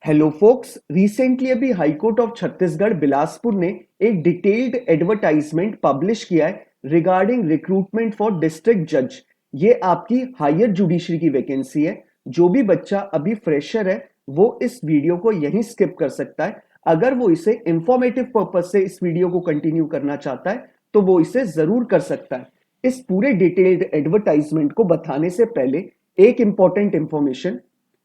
Hello focus, recently अभी high court of Chhattisgarh Bilaspur ने एक डिटेल्ड एडवर्टाइजमेंट पब्लिश किया है रिगार्डिंग रिक्रूटमेंट फॉर डिस्ट्रिक्ट जज। ये आपकी हायर जुडिशरी की वैकेंसी है। जो भी बच्चा अभी फ्रेशर है वो इस वीडियो को यहीं स्किप कर सकता है। अगर वो इसे इंफॉर्मेटिव पर्पज से इस वीडियो को कंटिन्यू करना चाहता है तो वो इसे जरूर कर सकता है। इस पूरे डिटेल्ड एडवर्टाइजमेंट को बताने से पहले एक इंपॉर्टेंट इंफॉर्मेशन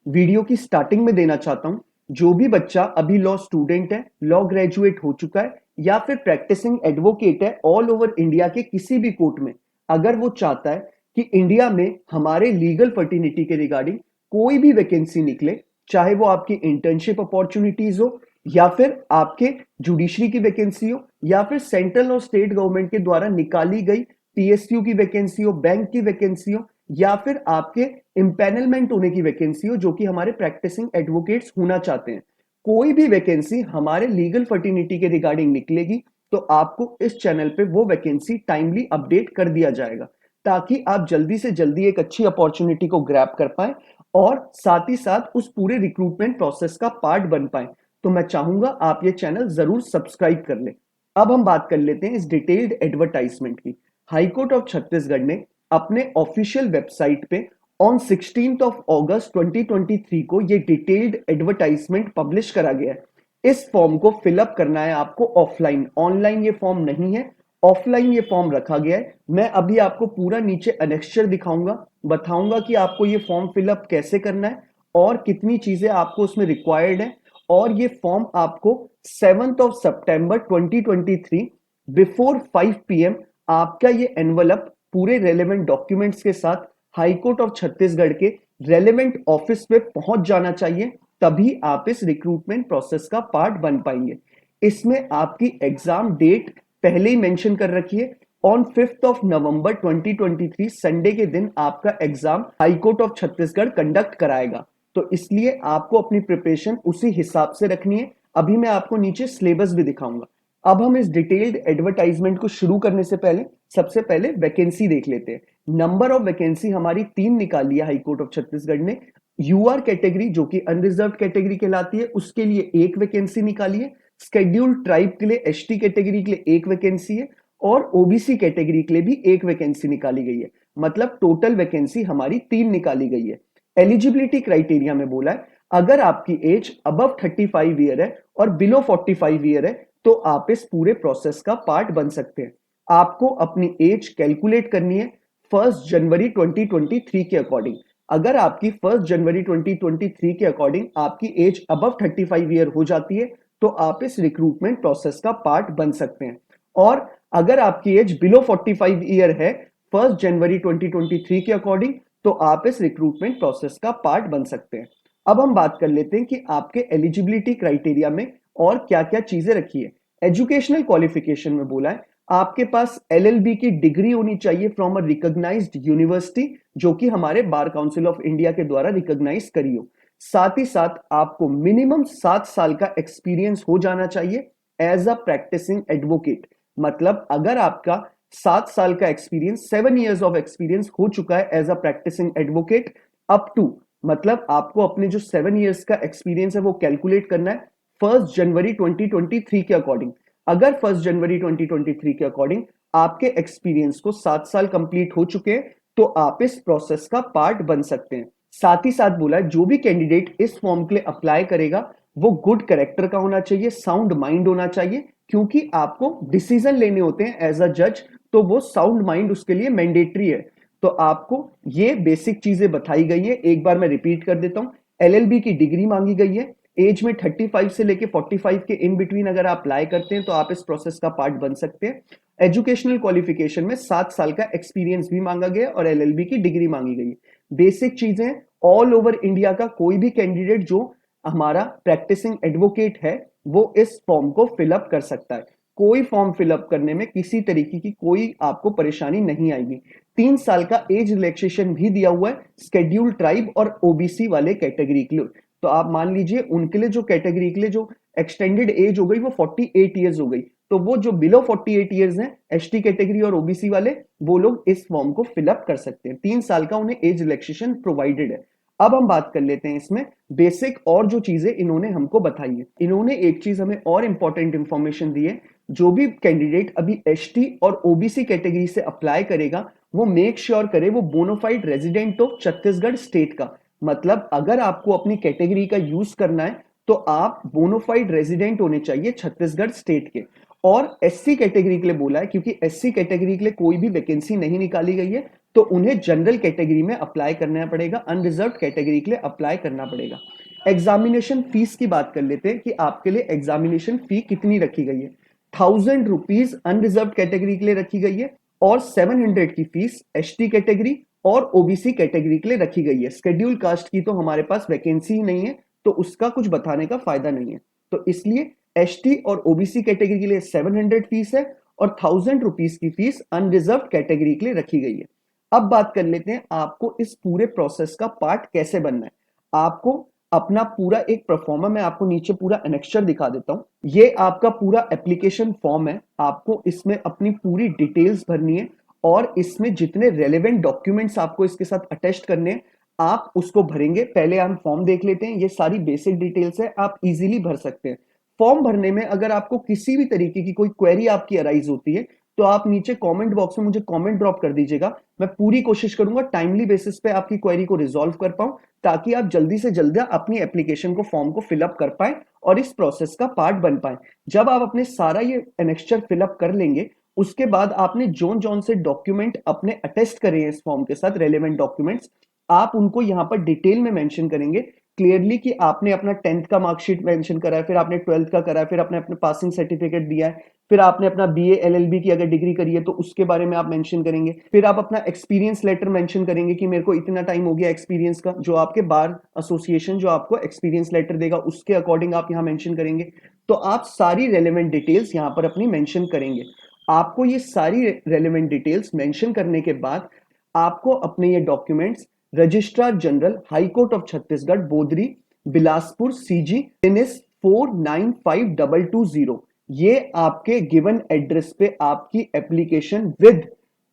वीडियो की स्टार्टिंग में देना चाहता हूं। जो भी बच्चा अभी लॉ स्टूडेंट है, लॉ ग्रेजुएट हो चुका है या फिर प्रैक्टिसिंग एडवोकेट है ऑल ओवर इंडिया के किसी भी कोर्ट में, अगर वो चाहता है कि इंडिया में हमारे लीगल फर्टिनिटी के रिगार्डिंग कोई भी वैकेंसी निकले, चाहे वो आपकी इंटर्नशिप अपॉर्चुनिटीज हो या फिर आपके जुडिशरी की वैकेंसी हो या फिर सेंट्रल और स्टेट गवर्नमेंट के द्वारा निकाली गई पीएसयू की वैकेंसी हो, बैंक की वैकेंसी हो या फिर आपके इंपैनलमेंट होने की वैकेंसी हो, जो कि हमारे प्रैक्टिसिंग एडवोकेट्स होना चाहते हैं, कोई भी वैकेंसी हमारे लीगल फर्टिनिटी के रिगार्डिंग निकलेगी तो आपको इस चैनल पे वो वैकेंसी टाइमली अपडेट कर दिया जाएगा, ताकि आप जल्दी से जल्दी एक अच्छी अपॉर्चुनिटी को ग्रैब कर पाए और साथ ही साथ उस पूरे रिक्रूटमेंट प्रोसेस का पार्ट बन पाए। तो मैं चाहूंगा आप ये चैनल जरूर सब्सक्राइब कर ले। अब हम बात कर लेते हैं इस डिटेल्ड एडवर्टाइजमेंट की। हाईकोर्ट ऑफ छत्तीसगढ़ ने अपने ऑफिशियल वेबसाइट पे ऑन 16th ऑफ अगस्त 2023 को ये डिटेल्ड एडवर्टाइजमेंट पब्लिश करा गया है। इस फॉर्म को फिलअप करना है आपको ऑफलाइन, ऑनलाइन ये फॉर्म नहीं है, ऑफलाइन ये फॉर्म रखा गया है। मैं अभी आपको पूरा नीचे अनेक्स्चर दिखाऊंगा, बताऊंगा कि आपको ये फॉर्म फिलअप कैसे करना है और कितनी चीजें आपको उसमें रिक्वायर्ड है। और ये फॉर्म आपको 7th of September 2023 before 5 PM आपका ये एनवलप पूरे रेलेवेंट डॉक्यूमेंट्स के साथ हाईकोर्ट ऑफ छत्तीसगढ़ के रेलेवेंट ऑफिस पे पहुंच जाना चाहिए, तभी आप इस रिक्रूटमेंट प्रोसेस का पार्ट बन पाएंगे। इसमें आपकी एग्जाम डेट पहले ही मेंशन कर रखी है, on 5th of November 2023 Sunday के दिन आपका exam high court of Chhattisgarh conduct कराएगा। तो इसलिए आपको अपनी प्रिपरेशन उसी हिसाब से रखनी है। अभी मैं आपको नीचे सिलेबस भी दिखाऊंगा। अब हम इस डिटेल्ड एडवर्टाइजमेंट को शुरू करने से पहले सबसे पहले वैकेंसी देख लेते हैं। नंबर ऑफ वैकेंसी हमारी 3 निकाली है हाईकोर्ट ऑफ छत्तीसगढ़ ने। यूआर कैटेगरी जो कि अनरिजर्व कैटेगरी कहलाती है, उसके लिए एक वैकेंसी निकाली है। शेड्यूल्ड ट्राइब के लिए, एसटी कैटेगरी के लिए एक वैकेंसी है और ओबीसी कैटेगरी के लिए भी एक वैकेंसी निकाली गई है। मतलब टोटल वैकेंसी हमारी 3 निकाली गई है। एलिजिबिलिटी क्राइटेरिया में बोला है अगर आपकी एज अबव 35 ईयर है और बिलो 45 ईयर है तो आप इस पूरे प्रोसेस का पार्ट बन सकते हैं। आपको अपनी एज कैलकुलेट करनी है 1 जनवरी 2023 के अकॉर्डिंग। अगर आपकी 1 जनवरी 2023 के अकॉर्डिंग आपकी एज अबव 35 ईयर हो जाती है तो आप इस रिक्रूटमेंट प्रोसेस का पार्ट बन सकते हैं। और अगर आपकी एज बिलो 45 ईयर है 1 जनवरी 2023 के अकॉर्डिंग तो आप इस रिक्रूटमेंट प्रोसेस का पार्ट बन सकते हैं। अब हम बात कर लेते हैं कि आपके एलिजिबिलिटी क्राइटेरिया में और क्या क्या चीजें रखी है। एजुकेशनल क्वालिफिकेशन में बोला है आपके पास एलएलबी की डिग्री होनी चाहिए फ्रॉम अ रिकॉग्नाइज्ड यूनिवर्सिटी, जो कि हमारे बार काउंसिल ऑफ इंडिया के द्वारा रिकॉग्नाइज करी हो। साथ ही साथ आपको मिनिमम 7 साल का एक्सपीरियंस हो जाना चाहिए एज अ प्रैक्टिसिंग एडवोकेट। मतलब अगर आपका 7 साल का एक्सपीरियंस, 7 years ऑफ एक्सपीरियंस हो चुका है as a practising advocate up to, मतलब आपको अपने जो 7 years का एक्सपीरियंस है वो कैलकुलेट करना है 1 जनवरी 2023 के अकॉर्डिंग। अगर 1 जनवरी 2023 के अकॉर्डिंग आपके एक्सपीरियंस को 7 साल कंप्लीट हो चुके हैं तो आप इस प्रोसेस का पार्ट बन सकते हैं। साथ ही साथ बोला है जो भी कैंडिडेट इस फॉर्म के लिए अप्लाई करेगा वो गुड कैरेक्टर का होना चाहिए, साउंड माइंड होना चाहिए, क्योंकि आपको डिसीजन लेने होते हैं एज अ जज, तो वो साउंड माइंड उसके लिए मैंडेटरी है। तो आपको ये बेसिक चीजें बताई गई है, एक बार मैं रिपीट कर देता हूं। एलएलबी की डिग्री मांगी गई है, एज में 35 से लेके 45 के इन बिटवीन अगर आप अप्लाई करते हैं तो आप इस प्रोसेस का पार्ट बन सकते हैं। एजुकेशनल क्वालिफिकेशन में 7 साल का एक्सपीरियंस भी मांगा गया और एलएलबी की डिग्री मांगी गई है। बेसिक चीजें ऑल ओवर इंडिया का कोई भी कैंडिडेट जो हमारा प्रैक्टिसिंग एडवोकेट है वो इस फॉर्म को फिलअप कर सकता है। कोई फॉर्म फिलअप करने में किसी तरीके की कोई आपको परेशानी नहीं आएगी। 3 साल का एज रिलैक्सेशन भी दिया हुआ है स्केड्यूल्ड ट्राइब और ओबीसी वाले कैटेगरी के लिए। तो आप मान लीजिए उनके लिए जो कैटेगरी के लिए जो एक्सटेंडेड एज हो गई वो 48 ईयर्स हो गई, तो वो जो बिलो 48 ईयर्स हैं एसटी कैटेगरी और ओबीसी वाले, वो लोग इस फॉर्म को फिलअप कर सकते हैं। 3 साल का उन्हें एज रिलैक्सेशन प्रोवाइडेड है। अब हम बात कर लेते हैं इसमें बेसिक और जो चीजें इन्होंने हमको बताई है। इन्होंने एक चीज हमें और इंपॉर्टेंट इंफॉर्मेशन दी है, जो भी कैंडिडेट अभी एसटी और ओबीसी कैटेगरी से अप्लाई करेगा वो मेक श्योर करे वो bona fide resident of Chhattisgarh state का। मतलब अगर आपको अपनी कैटेगरी का यूज करना है तो आप बोनाफाइड रेजिडेंट होने चाहिए छत्तीसगढ़ स्टेट के। और एससी कैटेगरी के लिए बोला है क्योंकि एससी कैटेगरी के लिए कोई भी वैकेंसी नहीं निकाली गई है, तो उन्हें जनरल कैटेगरी में अप्लाई करना पड़ेगा, अनरिजर्व कैटेगरी के लिए अप्लाई करना पड़ेगा। एग्जामिनेशन फीस की बात कर लेते हैं कि आपके लिए एग्जामिनेशन फी कितनी रखी गई है। 1000 रुपीज अनरिजर्व कैटेगरी के लिए रखी गई है और 700 की फीस एसटी कैटेगरी और ओबीसी कैटेगरी के लिए रखी गई है। शेड्यूल कास्ट की तो हमारे पास वैकेंसी ही नहीं है, तो उसका कुछ बताने का फायदा नहीं है, तो इसलिए एसटी और ओबीसी कैटेगरी के लिए 700 फीस है और 1000 रुपीज की फीस अनरिजर्व कैटेगरी के लिए रखी गई है। अब बात कर लेते हैं आपको इस पूरे प्रोसेस का पार्ट कैसे बनना है। आपको अपना पूरा एक परफॉर्मा, मैं आपको नीचे पूरा एनेक्स्चर दिखा देता हूं। ये आपका पूरा एप्लीकेशन फॉर्म है, आपको इसमें अपनी पूरी डिटेल्स भरनी है और इसमें जितने रेलेवेंट डॉक्यूमेंट्स आपको इसके साथ अटेस्ट करने हैं आप उसको भरेंगे। पहले हम फॉर्म देख लेते हैं, ये सारी बेसिक डिटेल्स है, आप इजीली भर सकते हैं। फॉर्म भरने में अगर आपको किसी भी तरीके की कोई क्वेरी आपकी अराइज होती है तो आप नीचे कमेंट बॉक्स में मुझे कमेंट ड्रॉप कर दीजिएगा। मैं पूरी कोशिश करूंगा टाइमली बेसिस पे आपकी क्वेरी को रिजॉल्व कर पाऊं, ताकि आप जल्दी से जल्दी अपनी एप्लीकेशन को फॉर्म को फिलअप कर पाए और इस प्रोसेस का पार्ट बन पाए। जब आप अपने सारा ये एनेक्स्चर फिलअप कर लेंगे उसके बाद आपने जोन जोन से डॉक्यूमेंट अपने अटेस्ट करे हैं इस फॉर्म के साथ, रेलेवेंट डॉक्यूमेंट्स, आप उनको यहाँ पर डिटेल में मेंशन करेंगे क्लियरली कि आपने अपना 10th का मार्कशीट मेंशन करा है, फिर आपने 12th का करा है, फिर आपने अपने पासिंग सर्टिफिकेट दिया है, फिर आपने अपना बीए एलएलबी की अगर डिग्री करी है तो उसके बारे में आप मेंशन करेंगे, फिर आप अपना एक्सपीरियंस लेटर मेंशन करेंगे कि मेरे को इतना टाइम हो गया एक्सपीरियंस का, जो आपके बार एसोसिएशन जो आपको एक्सपीरियंस लेटर देगा उसके अकॉर्डिंग आप यहाँ मेंशन करेंगे। तो आप सारी रेलेवेंट डिटेल्स यहाँ पर अपनी मेंशन करेंगे। आपको ये सारी रेलेवेंट डिटेल्स मेंशन करने के बाद आपको अपने ये documents registrar general high court of Chhattisgarh Bodri Bilaspur CG NS 495220, ये आपके गिवन एड्रेस पे आपकी application with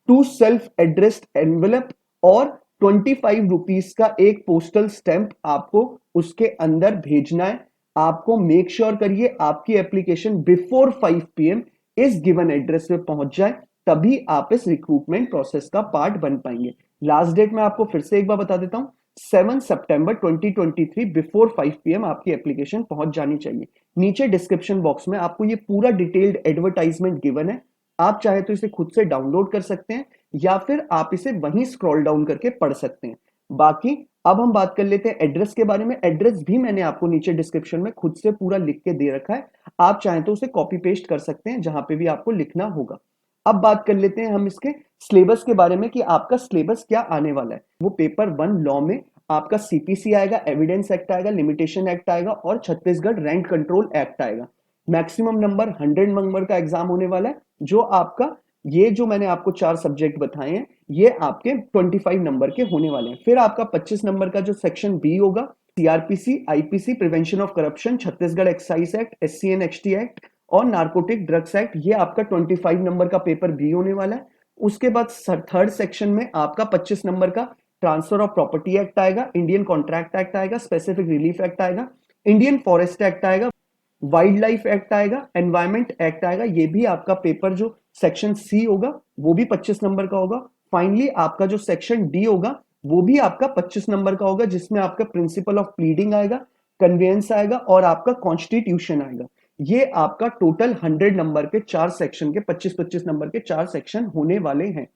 2 self addressed envelope और 25 रुपीज का एक पोस्टल स्टैंप आपको उसके अंदर भेजना है। आपको मेक श्योर करिए आपकी एप्लीकेशन बिफोर 5 PM इस गिवन एड्रेस पे पहुंच जाए, तभी आप इस रिक्रूटमेंट प्रोसेस का पार्ट बन पाएंगे। लास्ट डेट मैं आपको फिर से एक बार बता देता हूं, 7 सितंबर 2023 बिफोर 5 PM आपकी एप्लीकेशन पहुंच जानी चाहिए। नीचे डिस्क्रिप्शन बॉक्स में आपको ये पूरा डिटेल्ड एडवर्टाइजमेंट गिवन है, आप चाहे तो इसे खुद से डाउनलोड कर सकते हैं या फिर आप इसे वहीं स्क्रॉल डाउन करके पढ़ सकते हैं। बाकी अब हम बात कर लेते हैं एड्रेस के बारे में। एड्रेस भी मैंने आपको नीचे डिस्क्रिप्शन में खुद से पूरा लिख के दे रखा है, आप चाहें तो उसे कॉपी पेस्ट कर सकते हैं जहां पे भी आपको लिखना होगा। अब बात कर लेते हैं हम इसके सिलेबस के बारे में कि आपका सिलेबस क्या आने वाला है। वो पेपर 1 लॉ में आपका सीपीसी आएगा, एविडेंस एक्ट आएगा, लिमिटेशन एक्ट आएगा और छत्तीसगढ़ रेंट कंट्रोल एक्ट आएगा। मैक्सिमम नंबर 100 नंबर का एग्जाम होने वाला है, जो आपका ये जो मैंने आपको 4 सब्जेक्ट बताए हैं ये आपके 25 नंबर के होने वाले हैं। फिर आपका 25 नंबर का जो सेक्शन बी होगा, CrPC, IPC, prevention of corruption, Chhattisgarh excise act, SC and ST act और नार्कोटिक ड्रग्स एक्ट, ये आपका 25 नंबर का पेपर बी होने वाला है। उसके बाद थर्ड सेक्शन में आपका 25 नंबर का ट्रांसफर ऑफ प्रॉपर्टी एक्ट आएगा, इंडियन कॉन्ट्रैक्ट एक्ट आएगा, स्पेसिफिक रिलीफ एक्ट आएगा, इंडियन फॉरेस्ट एक्ट आएगा, वाइल्ड लाइफ एक्ट आएगा, एनवायरमेंट एक्ट आएगा। ये भी आपका पेपर जो सेक्शन सी होगा वो भी 25 नंबर का होगा। फाइनली आपका जो सेक्शन डी होगा वो भी आपका 25 नंबर का होगा, जिसमें आपका प्रिंसिपल ऑफ प्लीडिंग आएगा, कन्वेंस आएगा और आपका कॉन्स्टिट्यूशन आएगा। ये आपका टोटल 100 नंबर के 4 सेक्शन के 25-25 नंबर के 4 सेक्शन होने वाले हैं।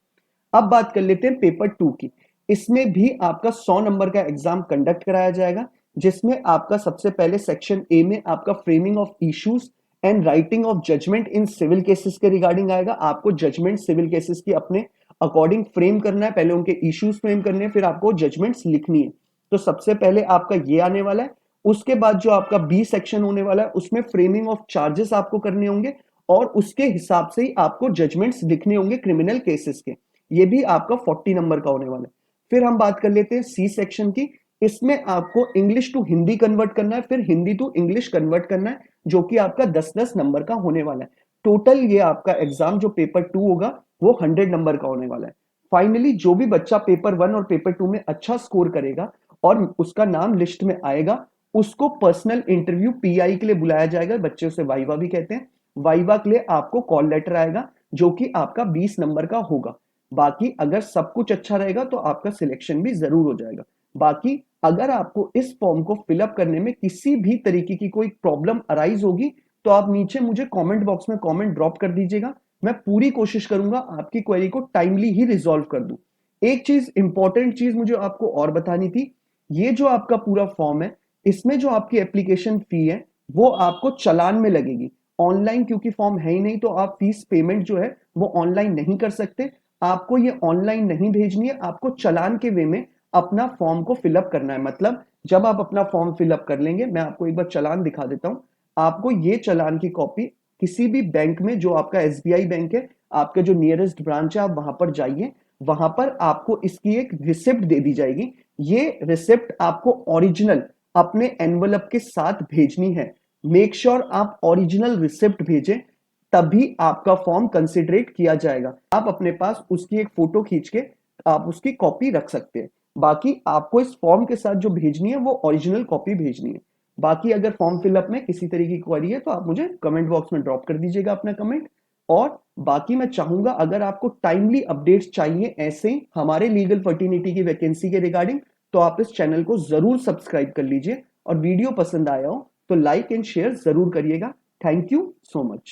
अब बात कर लेते हैं पेपर 2 की। इसमें भी आपका 100 नंबर का एग्जाम कंडक्ट कराया जाएगा, जिसमें आपका सबसे पहले सेक्शन ए में आपका framing of issues and writing of judgment in civil cases के रिगार्डिंग आएगा। आपको जजमेंट सिविल केसेस की अपने अकॉर्डिंग फ्रेम करना है, पहले उनके इश्यूज फ्रेम करने हैं, फिर आपको जजमेंट्स लिखनी है। तो सबसे पहले आपका ये आने वाला है। उसके बाद जो आपका बी सेक्शन होने वाला है उसमें फ्रेमिंग ऑफ चार्जेस आपको करने होंगे और उसके हिसाब से ही आपको जजमेंट्स लिखने होंगे क्रिमिनल केसेस के। ये भी आपका 40 नंबर का होने वाला है। फिर हम बात कर लेते हैं सी सेक्शन की। इसमें आपको इंग्लिश टू हिंदी कन्वर्ट करना है, फिर हिंदी टू इंग्लिश कन्वर्ट करना है, जो कि आपका 10-10 नंबर का होने वाला है। टोटल ये आपका एग्जाम जो पेपर 2 होगा वो 100 नंबर का होने वाला है। फाइनली जो भी बच्चा पेपर 1 और पेपर 2 में अच्छा स्कोर करेगा और उसका नाम लिस्ट में आएगा, उसको पर्सनल इंटरव्यू पीआई के लिए बुलाया जाएगा, बच्चे उसे वाइवा भी कहते हैं। वाइवा के लिए आपको कॉल लेटर आएगा जो कि आपका 20 नंबर का होगा। बाकी अगर सब कुछ अच्छा रहेगा तो आपका सिलेक्शन भी जरूर हो जाएगा। बाकी अगर आपको इस फॉर्म को फिलअप करने में किसी भी तरीके की कोई प्रॉब्लम अराइज होगी तो आप नीचे मुझे कमेंट बॉक्स में कमेंट ड्रॉप कर दीजिएगा। मैं पूरी कोशिश करूंगा आपकी क्वेरी को टाइमली ही रिजॉल्व कर दूं। एक चीज इंपॉर्टेंट चीज मुझे आपको और बतानी थी, ये जो आपका पूरा फॉर्म है, इसमें जो आपकी एप्लीकेशन फी है वो आपको चालान में लगेगी। ऑनलाइन क्योंकि फॉर्म है ही नहीं तो आप फीस पेमेंट जो है वो ऑनलाइन नहीं कर सकते। आपको ये ऑनलाइन नहीं भेजनी है, आपको चालान के वे में अपना फॉर्म को फिलअप करना है। मतलब जब आप अपना फॉर्म फिलअप कर लेंगे, मैं आपको एक बार चालान दिखा देता हूं। आपको ये चालान की कॉपी किसी भी बैंक में, जो आपका एसबीआई बैंक है, आपके जो नियरेस्ट ब्रांच है, आप वहां पर जाइए, वहां पर आपको इसकी एक रिसिप्ट दे दी जाएगी। ये रिसिप्ट आपको ओरिजिनल अपने एनवलप के साथ भेजनी है। मेक श्योर आप ओरिजिनल रिसिप्ट भेजें, तभी आपका फॉर्म कंसिडरेट किया जाएगा। आप अपने पास उसकी एक फोटो खींच के आप उसकी कॉपी रख सकते हैं। बाकी आपको इस फॉर्म के साथ जो भेजनी है वो ओरिजिनल कॉपी भेजनी है। बाकी अगर फॉर्म फिलअप में किसी तरीके की क्वेरी है तो आप मुझे कमेंट बॉक्स में ड्रॉप कर दीजिएगा अपना कमेंट। और बाकी मैं चाहूंगा अगर आपको टाइमली अपडेट्स चाहिए ऐसे ही हमारे लीगल फर्टिनिटी की वैकेंसी के रिगार्डिंग, तो आप इस चैनल को जरूर सब्सक्राइब कर लीजिए। और वीडियो पसंद आया हो तो लाइक एंड शेयर जरूर करिएगा। Thank you so much.